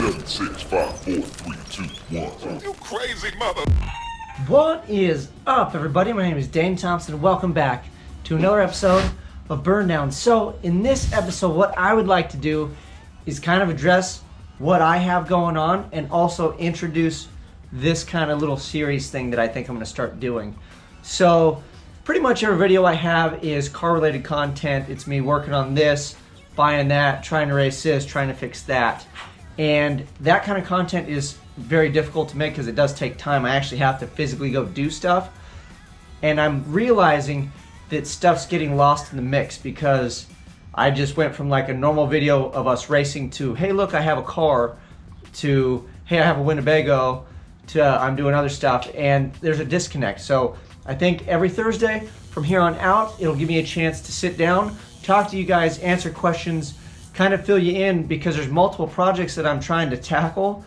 7, 6, 5, 4, 3, 2, 1. You crazy mother. What is up, everybody? My name is Dane Thompson. Welcome back to another episode of BurnDown. So, in this episode, what I would like to do is kind of address what I have going on and also introduce this kind of little series thing that I think I'm going to start doing. So, pretty much every video I have is car-related content. It's me working on this, buying that, trying to race this, trying to fix that. And that kind of content is very difficult to make because it does take time. I actually have to physically go do stuff. And I'm realizing that stuff's getting lost in the mix because I just went from like a normal video of us racing to, hey look, I have a car, to, hey, I have a Winnebago, to I'm doing other stuff, and there's a disconnect. So I think every Thursday from here on out, it'll give me a chance to sit down, talk to you guys, answer questions, kind of fill you in because there's multiple projects that I'm trying to tackle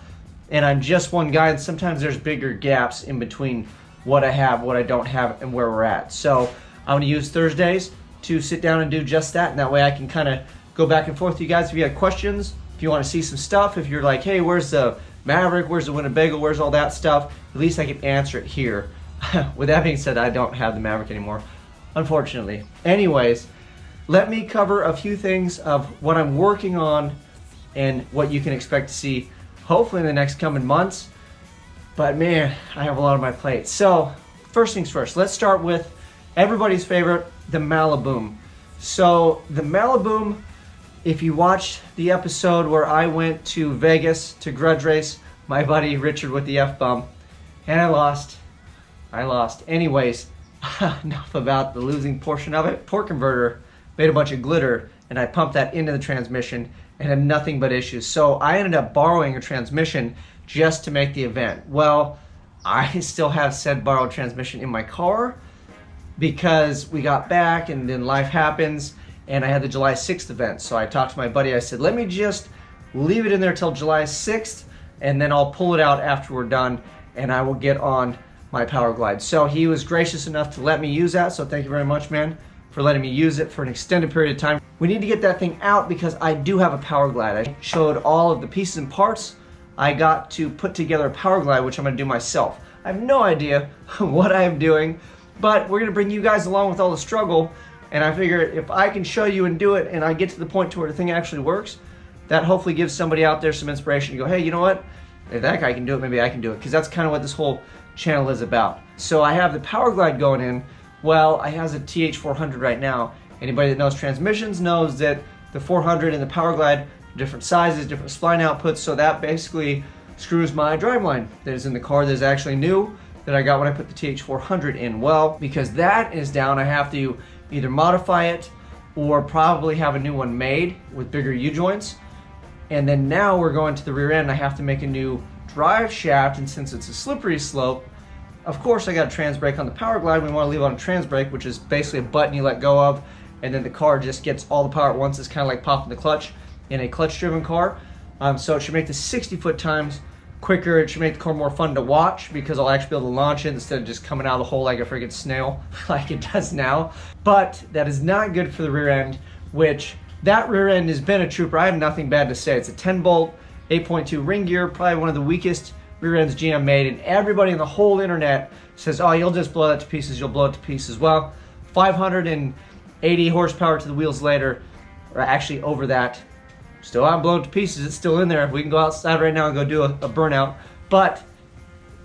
and I'm just one guy, and sometimes there's bigger gaps in between what I have, what I don't have, and where we're at. So I'm gonna use Thursdays to sit down and do just that, and that way I can kind of go back and forth with you guys if you have questions, if you want to see some stuff, if you're like, hey, where's the Maverick, where's the Winnebago, where's all that stuff, at least I can answer it here. With that being said, I don't have the Maverick anymore, unfortunately. Anyways, let me cover a few things of what I'm working on and what you can expect to see hopefully in the next coming months. But man, I have a lot on my plate. So first things first, let's start with everybody's favorite, the Malibu. So the Malibu, if you watched the episode where I went to Vegas to grudge race my buddy Richard with the F-bomb, and I lost. Anyways, enough about the losing portion of it. Torque converter made a bunch of glitter, and I pumped that into the transmission and had nothing but issues. So I ended up borrowing a transmission just to make the event. Well, I still have said borrowed transmission in my car because we got back and then life happens, and I had the July 6th event. So I talked to my buddy, I said, let me just leave it in there till July 6th, and then I'll pull it out after we're done, and I will get on my Power Glide. So he was gracious enough to let me use that, so thank you very much, man, for letting me use it for an extended period of time. We need to get that thing out because I do have a Power Glide. I showed all of the pieces and parts. I got to put together a Power Glide, which I'm gonna do myself. I have no idea what I am doing, but we're gonna bring you guys along with all the struggle, and I figure if I can show you and do it and I get to the point to where the thing actually works, that hopefully gives somebody out there some inspiration to go, hey, you know what? If that guy can do it, maybe I can do it, because that's kind of what this whole channel is about. So I have the Power Glide going in. Well, I have a TH400 right now. Anybody that knows transmissions knows that the 400 and the Power Glide are different sizes, different spline outputs, so that basically screws my driveline that is in the car that is actually new that I got when I put the TH400 in. Well, because that is down, I have to either modify it or probably have a new one made with bigger U-joints. And then now we're going to the rear end, I have to make a new drive shaft, and since it's a slippery slope, of course I got a trans brake on the Power Glide. We want to leave on a trans brake, which is basically a button you let go of, and then the car just gets all the power at once. It's kind of like popping the clutch in a clutch-driven car. So it should make the 60-foot times quicker. It should make the car more fun to watch because I'll actually be able to launch it instead of just coming out of the hole like a freaking snail like it does now. But that is not good for the rear end, which that rear end has been a trooper. I have nothing bad to say. It's a 10-bolt, 8.2 ring gear, probably one of the weakest rear ends GM made, and everybody in the whole internet says, oh, you'll just blow that to pieces, you'll blow it to pieces. Well, 580 horsepower to the wheels later, or actually over that, still haven't blown it to pieces, it's still in there. We can go outside right now and go do a burnout, but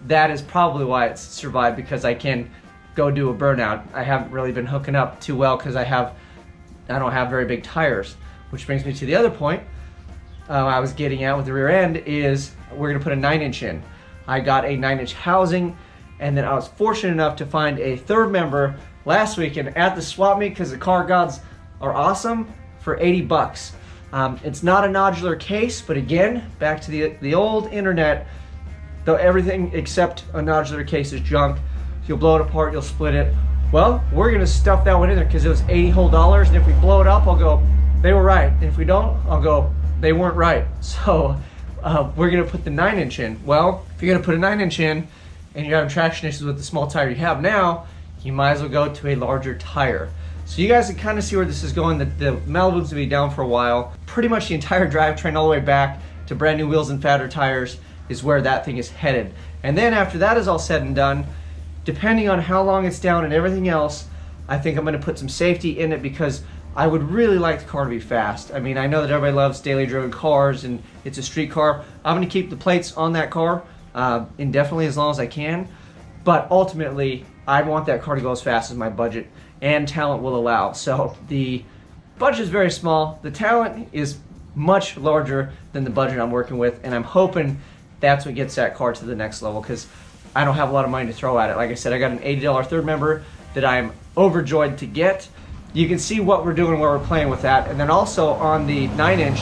that is probably why it's survived, because I can go do a burnout. I haven't really been hooking up too well because I don't have very big tires, which brings me to the other point I was getting at with the rear end is we're gonna put a 9-inch in. I got a 9-inch housing, and then I was fortunate enough to find a third member last weekend at the swap meet because the car gods are awesome for 80 bucks. It's not a nodular case, but again, back to the old internet, though everything except a nodular case is junk. You'll blow it apart, you'll split it. Well, we're gonna stuff that one in there because it was $80 whole, and if we blow it up, I'll go, they were right. And if we don't, I'll go, they weren't right. So we're gonna put the 9-inch in. Well, if you're gonna put a 9-inch in and you're having traction issues with the small tire you have now, you might as well go to a larger tire. So you guys can kind of see where this is going. The Malibu's gonna be down for a while. Pretty much the entire drivetrain all the way back to brand new wheels and fatter tires is where that thing is headed. And then after that is all said and done, depending on how long it's down and everything else, I think I'm going to put some safety in it because I would really like the car to be fast. I mean, I know that everybody loves daily driven cars and it's a street car. I'm going to keep the plates on that car indefinitely as long as I can. But ultimately, I want that car to go as fast as my budget and talent will allow. So the budget is very small. The talent is much larger than the budget I'm working with. And I'm hoping that's what gets that car to the next level because I don't have a lot of money to throw at it. Like I said, I got an $80 third member that I'm overjoyed to get. You can see what we're doing, where we're playing with that. And then also on the 9-inch,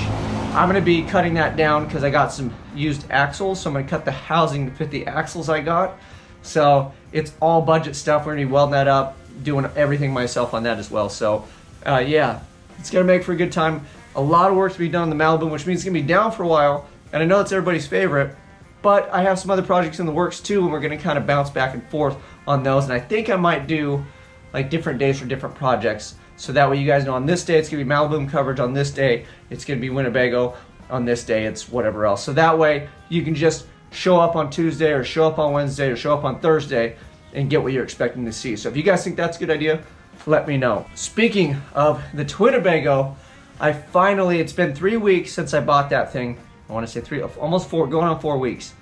I'm gonna be cutting that down because I got some used axles. So I'm gonna cut the housing to fit the axles I got. So it's all budget stuff. We're gonna be welding that up, doing everything myself on that as well. So yeah, it's gonna make for a good time. A lot of work to be done on the Malibu, which means it's gonna be down for a while. And I know it's everybody's favorite, but I have some other projects in the works too, and we're gonna kind of bounce back and forth on those. And I think I might do like different days for different projects. So that way you guys know on this day it's gonna be Malibu coverage, on this day it's gonna be Winnebago, on this day it's whatever else. So that way you can just show up on Tuesday or show up on Wednesday or show up on Thursday and get what you're expecting to see. So if you guys think that's a good idea, let me know. Speaking of the Twinnebago, it's been 3 weeks since I bought that thing. I wanna say almost 4, going on 4 weeks.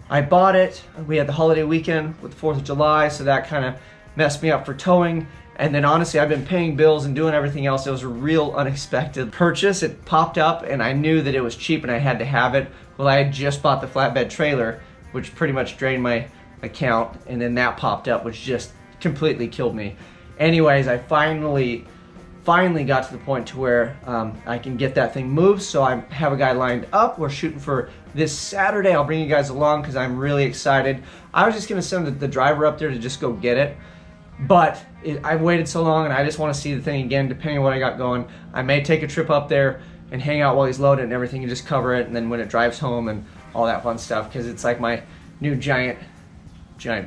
I bought it, we had the holiday weekend with the 4th of July, so that kind of messed me up for towing. And then honestly, I've been paying bills and doing everything else. It was a real unexpected purchase. It popped up and I knew that it was cheap and I had to have it. Well, I had just bought the flatbed trailer, which pretty much drained my account. And then that popped up, which just completely killed me. Anyways, I finally got to the point to where I can get that thing moved. So I have a guy lined up. We're shooting for this Saturday. I'll bring you guys along because I'm really excited. I was just gonna send the driver up there to just go get it. But I've waited so long and I just want to see the thing again, depending on what I got going. I may take a trip up there and hang out while he's loaded and everything and just cover it, and then when it drives home and all that fun stuff, because it's like my new giant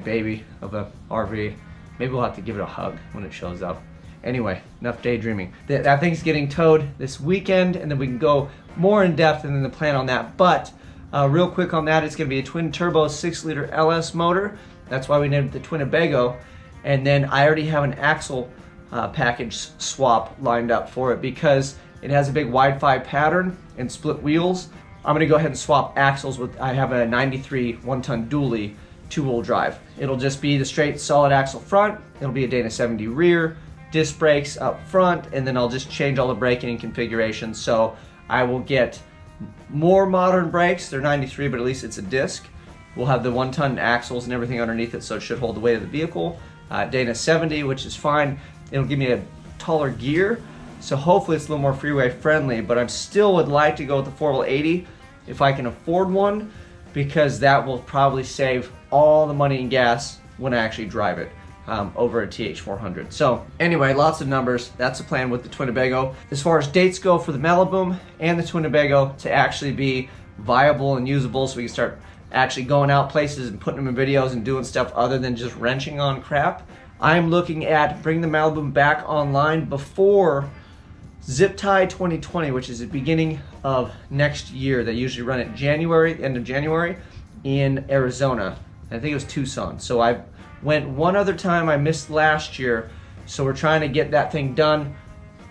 baby of a RV. Maybe we'll have to give it a hug when it shows up. Anyway, enough daydreaming. That thing's getting towed this weekend, and then we can go more in depth and then the plan on that. But real quick on that, it's going to be a twin turbo 6-liter LS motor. That's why we named it the Twinnebago. And then I already have an axle package swap lined up for it because it has a big wide-5 pattern and split wheels. I'm gonna go ahead and swap axles with, I have a 93 1-ton dually 2-wheel drive. It'll just be the straight solid axle front, it'll be a Dana 70 rear, disc brakes up front, and then I'll just change all the braking and configuration. So I will get more modern brakes. They're 93, but at least it's a disc. We'll have the 1-ton axles and everything underneath it, so it should hold the weight of the vehicle. Dana 70, which is fine. It'll give me a taller gear, so hopefully it's a little more freeway friendly, but I still would like to go with the 480 if I can afford one, because that will probably save all the money in gas when I actually drive it over a TH400. So anyway, lots of numbers. That's the plan with the Twinnebago. As far as dates go for the Malibu and the Twinnebago to actually be viable and usable, so we can start actually going out places and putting them in videos and doing stuff other than just wrenching on crap, I'm looking at bringing the Malibu back online before Zip Tie 2020, which is the beginning of next year. They usually run it January, end of January, in Arizona. I think it was Tucson. So I went one other time, I missed last year, so we're trying to get that thing done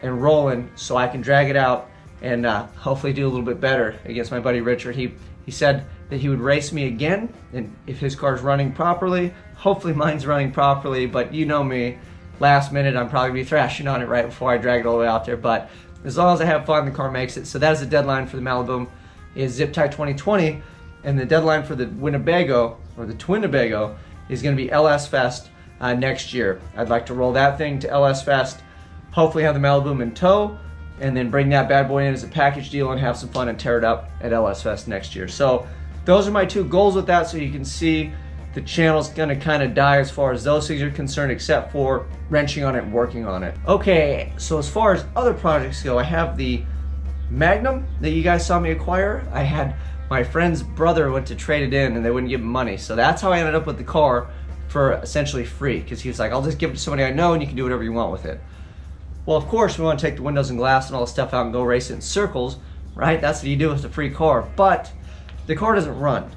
and rolling so I can drag it out and hopefully do a little bit better against my buddy Richard. He said that he would race me again, and if his car's running properly, hopefully mine's running properly, but you know me, last minute I'm probably gonna be thrashing on it right before I drag it all the way out there, but as long as I have fun, the car makes it. So that is the deadline for the Malibu, is Zip Tie 2020, and the deadline for the Winnebago, or the Twinnebago, is gonna be LS Fest next year. I'd like to roll that thing to LS Fest, hopefully have the Malibu in tow, and then bring that bad boy in as a package deal and have some fun and tear it up at LS Fest next year. So those are my 2 goals with that, so you can see the channel's gonna kind of die as far as those things are concerned, except for wrenching on it and working on it. Okay, so as far as other projects go, I have the Magnum that you guys saw me acquire. I had my friend's brother went to trade it in and they wouldn't give him money. So that's how I ended up with the car for essentially free, because he was like, I'll just give it to somebody I know and you can do whatever you want with it. Well, of course, we want to take the windows and glass and all the stuff out and go race it in circles. right? That's what you do with a free car, but the car doesn't run.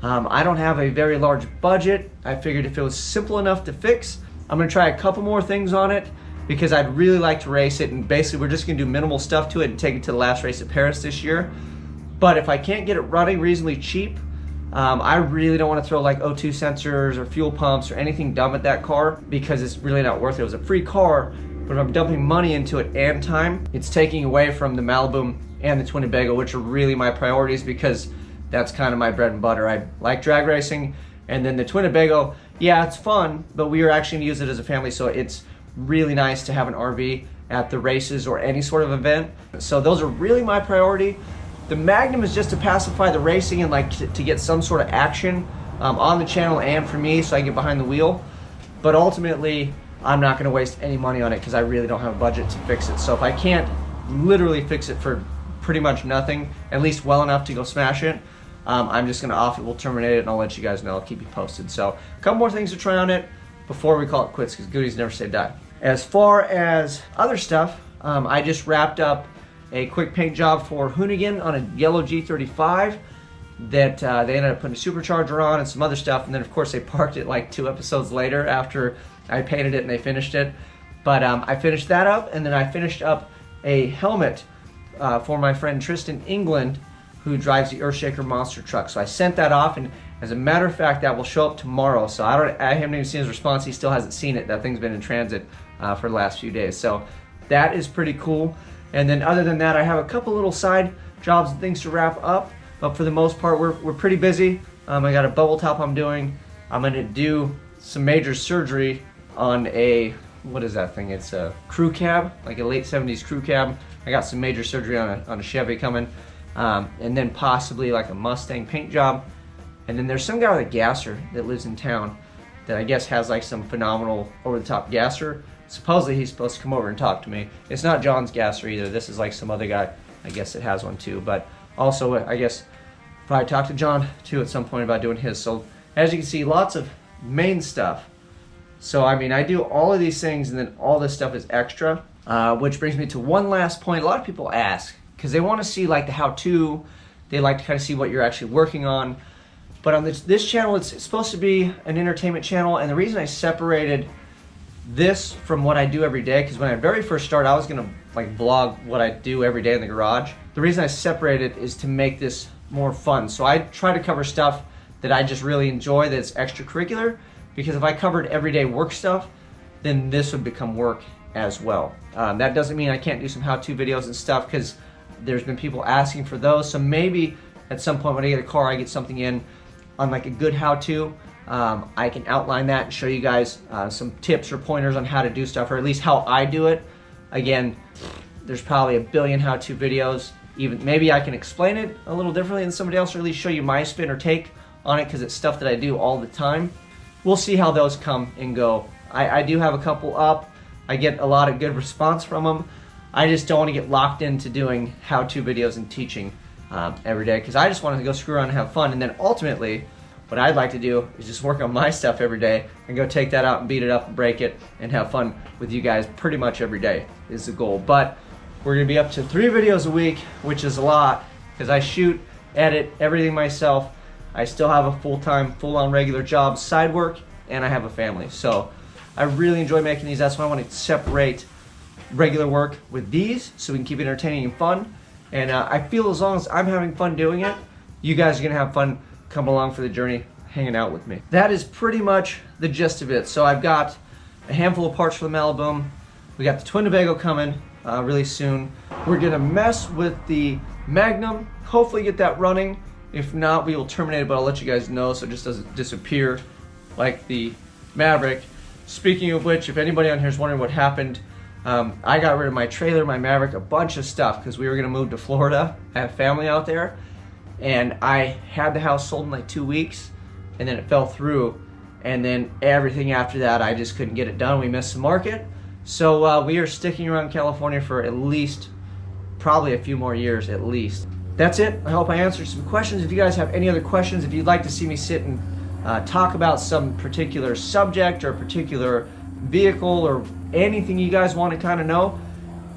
I don't have a very large budget. I figured if it was simple enough to fix, I'm gonna try a couple more things on it because I'd really like to race it, and basically we're just gonna do minimal stuff to it and take it to the last race at Paris this year. But if I can't get it running reasonably cheap, I really don't want to throw like O2 sensors or fuel pumps or anything dumb at that car because it's really not worth it. It was a free car, but if I'm dumping money into it and time, it's taking away from the Malibu and the Twinnebago, which are really my priorities because that's kind of my bread and butter. I like drag racing, and then the Twinnebago, yeah, it's fun, but we are actually gonna use it as a family, so it's really nice to have an RV at the races or any sort of event. So those are really my priority. The Magnum is just to pacify the racing and like to get some sort of action on the channel and for me so I can get behind the wheel. But ultimately, I'm not gonna waste any money on it because I really don't have a budget to fix it. So if I can't literally fix it for pretty much nothing, at least well enough to go smash it, I'm just gonna off it, we'll terminate it, and I'll let you guys know, I'll keep you posted. So a couple more things to try on it before we call it quits because goodies never say die. As far as other stuff, I just wrapped up a quick paint job for Hoonigan on a yellow G35 that they ended up putting a supercharger on and some other stuff, and then of course they parked it like 2 episodes later after I painted it and they finished it. But I finished that up, and then I finished up a helmet for my friend Tristan England, who drives the Earthshaker monster truck. So I sent that off, and as a matter of fact, that will show up tomorrow. So I haven't even seen his response. He still hasn't seen it. That thing's been in transit for the last few days. So that is pretty cool. And then other than that, I have a couple little side jobs and things to wrap up. But for the most part, we're pretty busy. I got a bubble top I'm doing. I'm gonna do some major surgery on a, what is that thing? It's a crew cab, like a late 70s crew cab. I got some major surgery on a Chevy coming. And then possibly like a Mustang paint job. And then there's some guy with a gasser that lives in town that I guess has like some phenomenal over-the-top gasser. Supposedly he's supposed to come over and talk to me. It's not John's gasser either. This is like some other guy, I guess, that has one too. But also, I guess, probably talk to John too at some point about doing his. So as you can see, lots of main stuff. So I mean, I do all of these things, and then all this stuff is extra. Which brings me to one last point. A lot of people ask, because they want to see like the how-to, they like to kind of see what you're actually working on. But on this channel, it's supposed to be an entertainment channel, and the reason I separated this from what I do every day, because when I very first started, I was gonna like vlog what I do every day in the garage. The reason I separated is to make this more fun. So I try to cover stuff that I just really enjoy, that's extracurricular, because if I covered everyday work stuff, then this would become work as well. That doesn't mean I can't do some how-to videos and stuff, because there's been people asking for those. So maybe at some point when I get a car, I get something in on like a good how-to. I can outline that and show you guys some tips or pointers on how to do stuff, or at least how I do it. Again, there's probably a billion how-to videos. Even maybe I can explain it a little differently than somebody else, or at least show you my spin or take on it, because it's stuff that I do all the time. We'll see how those come and go. I do have a couple up. I get a lot of good response from them. I just don't want to get locked into doing how-to videos and teaching every day, because I just want to go screw around and have fun. And then ultimately, what I'd like to do is just work on my stuff every day and go take that out and beat it up and break it and have fun with you guys pretty much every day is the goal. But we're going to be up to 3 videos a week, which is a lot, because I shoot, edit, everything myself. I still have a full-time, full-on regular job, side work, and I have a family. So I really enjoy making these. That's why I want to separate regular work with these so we can keep it entertaining and fun. And I feel as long as I'm having fun doing it, you guys are going to have fun coming along for the journey, hanging out with me. That is pretty much the gist of it. So I've got a handful of parts for the Malibu. We got the Twinnebago coming really soon. We're going to mess with the Magnum, hopefully get that running. If not, we will terminate it, but I'll let you guys know so it just doesn't disappear like the Maverick. Speaking of which, if anybody on here is wondering what happened, I got rid of my trailer, my Maverick, a bunch of stuff, because we were going to move to Florida. I have family out there, and I had the house sold in like 2 weeks, and then it fell through, and then everything after that, I just couldn't get it done. We missed the market, so we are sticking around California for at least, probably a few more years at least. That's it. I hope I answered some questions. If you guys have any other questions, if you'd like to see me sit and talk about some particular subject or particular vehicle or anything you guys want to kind of know,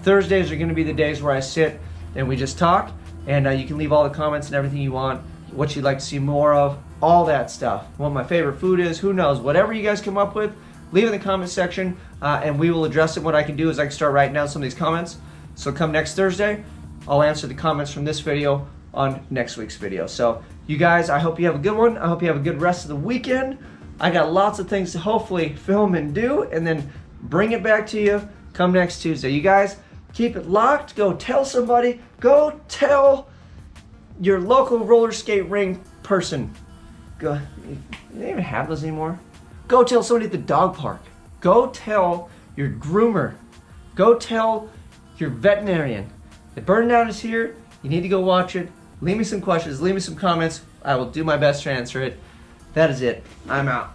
Thursdays are going to be the days where I sit and we just talk. And you can leave all the comments and everything you want, what you'd like to see more of, all that stuff. What my favorite food is, who knows, whatever you guys come up with, leave in the comment section, and we will address it. What I can do is I can start writing down some of these comments. So come next Thursday, I'll answer the comments from this video on next week's video. So you guys, I hope you have a good one. I hope you have a good rest of the weekend. I got lots of things to hopefully film and do, and then bring it back to you come next Tuesday. You guys, keep it locked. Go tell somebody. Go tell your local roller skate ring person. Go. They don't even have those anymore. Go tell somebody at the dog park. Go tell your groomer. Go tell your veterinarian. The BurnDown is here. You need to go watch it. Leave me some questions. Leave me some comments. I will do my best to answer it. That is it. I'm out.